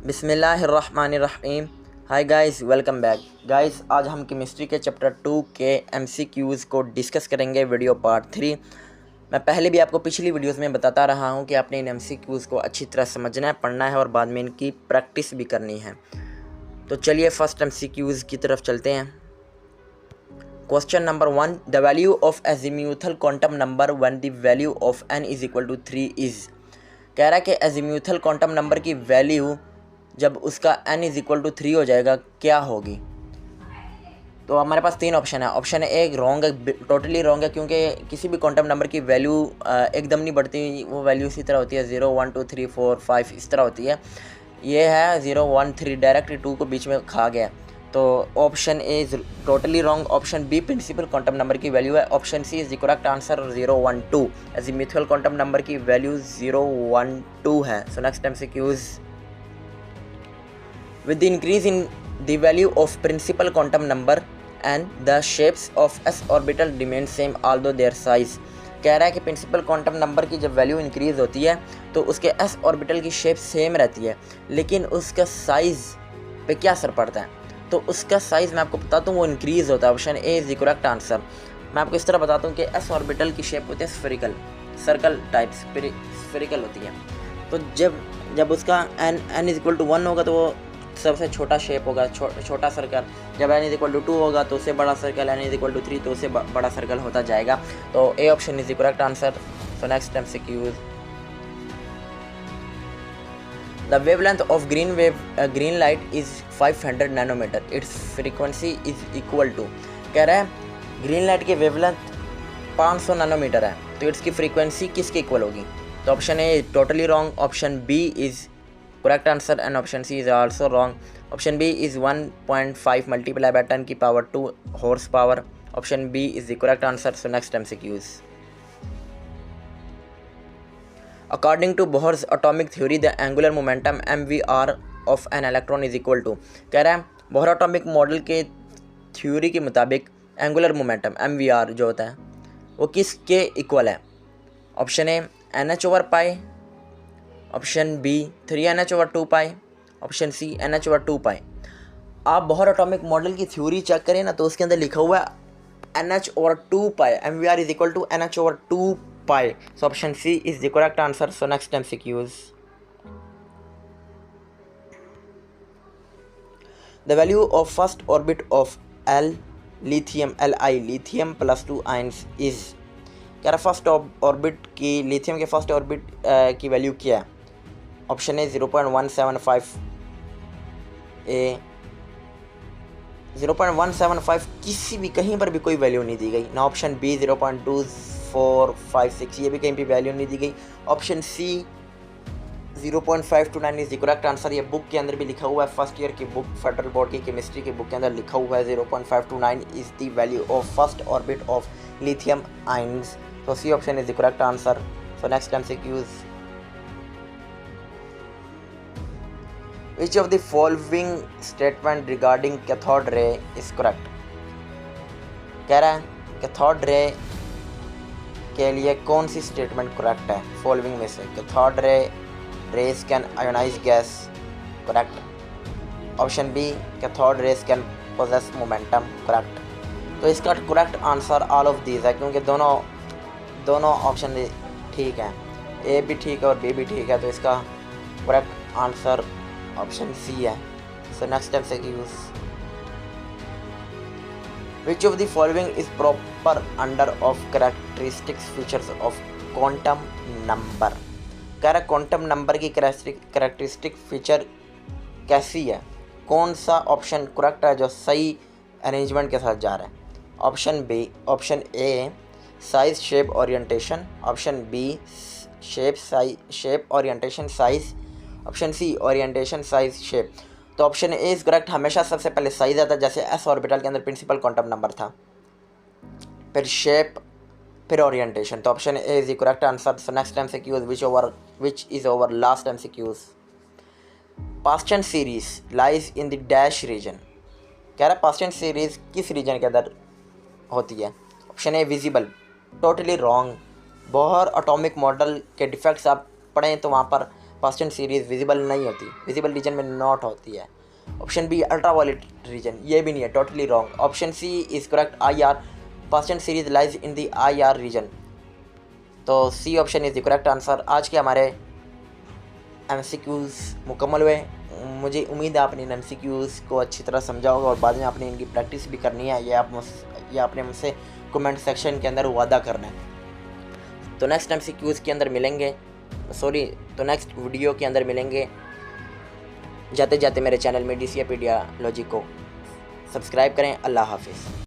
बिस्मिल्लाहिर्रहमानिर्रहीम। Hi guys, welcome back. Guys, आज हम केमिस्ट्री के चैप्टर 2 के एमसीक्यूज़ को डिस्कस करेंगे, वीडियो पार्ट 3। मैं पहले भी आपको पिछली वीडियोस में बताता रहा हूं कि आपने इन एमसीक्यूज़ को अच्छी तरह समझना है, पढ़ना है और बाद में इनकी प्रैक्टिस भी करनी है। तो चलिए फर्स्ट एमसीक्यूज़ की तरफ चलते हैं। Question number 1, the value of azimuthal quantum number when the value of n is equal to 3 is. कह रहा है कि एजीम्यूथल क्वांटम नंबर की वैल्यू जब उसका n इज इक्वल टू 3 हो जाएगा क्या होगी। तो हमारे पास तीन ऑप्शन है। ऑप्शन एक रॉन्ग है, टोटली रॉन्ग है, क्योंकि किसी भी क्वांटम नंबर की वैल्यू एकदम नहीं बढ़ती। वो वैल्यू इसी तरह होती है, 0 1 2 3 4 5 इस तरह होती है। ये है 0 1 3 डायरेक्ट 2 को बीच में खा गया। तो option A is totally wrong. Option B principal quantum number की वैल्यू है। Option C is the correct answer 0 1 2। Azimuthal quantum number की वैल्यू 0 1 2 है। So next MCQs. With the increase in the value of principal quantum number and the shapes of s orbital remain same although their size। कह रहा है कि principal quantum number की जब value increase होती है तो उसके s ऑर्बिटल की शेप सेम रहती है, लेकिन उसका साइज़ पे क्या असर पड़ता है। तो उसका साइज़ मैं आपको बताता हूँ, वो इंक्रीज़ होता है। Option A is the correct answer. मैं आपको इस तरह बताता हूँ कि s ऑर्बिटल की शेप होती है स्फेरिकल, सर्कल टाइप स्फेरिकल होती है। तो जब उसका n इज इक्वल टू 1 होगा तो वो सबसे छोटा शेप होगा, छोटा सर्कल। जब n इज इक्वल टू 2 होगा तो उससे बड़ा circle, n is equal to 3 तो उससे बड़ा सर्कल होता जाएगा। तो A option is the correct answer. So next MCQ. The wavelength of green light is 500 nanometre, its frequency is equal to. कह रहा है ग्रीन लाइट की वेवलेंथ 500 नैनोमीटर है, तो इट्स की फ्रीक्वेंसी किसके इक्वल होगी। तो option A totally wrong, option B is correct answer and option C is also wrong. Option B is 1.5 multiplied by 10 की power 2 horsepower. Option B is the correct answer. So next MCQs. According to Bohr's atomic theory, the angular momentum mvr of an electron is equal to। कह रहा है Bohr atomic model के theory के मुताबिक angular momentum mvr जो होता है वो किसके इक्वल है। Option A nh/π, option B 3nh/2π, option C nh/2π। आप बोहर एटॉमिक मॉडल की थ्योरी चेक करें ना, तो उसके अंदर लिखा हुआ है nh/2π, mvr is equal to nh/2π। So option C is the correct answer. So next MCQs. The value of first orbit of lithium +2 ions is. कह रहा फर्स्ट ऑर्बिट की, लिथियम के फर्स्ट ऑर्बिट की वैल्यू क्या है। Option ए 0.175 ए 0.175, किसी भी कहीं पर भी कोई वैल्यू नहीं दी गई ना। ऑप्शन बी 0.2456, ये भी कहीं भी वैल्यू नहीं दी गई। Option C 0.529 is the correct answer. ये बुक के अंदर भी लिखा हुआ है, फर्स्ट ईयर की बुक, फेडरल बोर्ड की केमिस्ट्री की बुक के अंदर लिखा हुआ है 0.529 is the value of first orbit of lithium ions. So C option is the correct answer. So next MCQs. Which of the following statement regarding cathode ray is correct? कह रहा है cathode ray के लिए कौन सी statement correct है following में से। Cathode rays can ionise gas, correct. Option B cathode rays can possess momentum, correct. तो इसका correct answer all of these है, क्योंकि दोनों ऑप्शन ठीक है, ए भी ठीक है और बी भी ठीक है। तो इसका करेक्ट आंसर ऑप्शन सी है। So next MCQs. Which of the following is proper under of characteristics features of quantum number. कह रहा क्वांटम नंबर की कैरेक्टरिस्टिक फीचर कैसी है, कौन सा ऑप्शन करेक्ट है जो सही अरेंजमेंट के साथ जा रहा है। Option B, option A size shape orientation, option B shape orientation size, option C orientation size shape. तो ऑप्शन ए इज करेक्ट। हमेशा सबसे पहले साइज आता है, जैसे एस ऑर्बिटल के अंदर प्रिंसिपल क्वांटम नंबर था, फिर शेप, फिर ओरिएंटेशन। तो option A is the correct answer. So next MCQs which is over last MCQs. Paschen series lies in the dash region. कह रहा है पास्टन सीरीज किस रीजन के अंदर होती है। ऑप्शन ए visible, totally wrong. Bohr atomic model के defects आप पढ़ें तो वहाँ पर पास्ट एंड सीरीज विजिबल नहीं होती, विजिबल रीजन में नॉट होती है। Option B ultra violet region, ये भी नहीं है, totally wrong. Option C is correct, IR, past and series lies in the IR region. तो C option is the correct answer. आज के हमारे MCQs मुकम्मल हुए। मुझे उम्मीद है आपने इन MCQs को अच्छी तरह समझा होगा और बाद में आपने इनकी प्रैक्टिस भी करनी है। ये आपने मुझसे कमेंट सेक्शन के अंदर वादा करना है। तो नेक्स्ट MCQs के अंदर मिलेंगे, तो नेक्स्ट वीडियो के अंदर मिलेंगे। जाते जाते मेरे चैनल में DCA पीडियालॉजी को सब्सक्राइब करें। अल्लाह हाफिज़।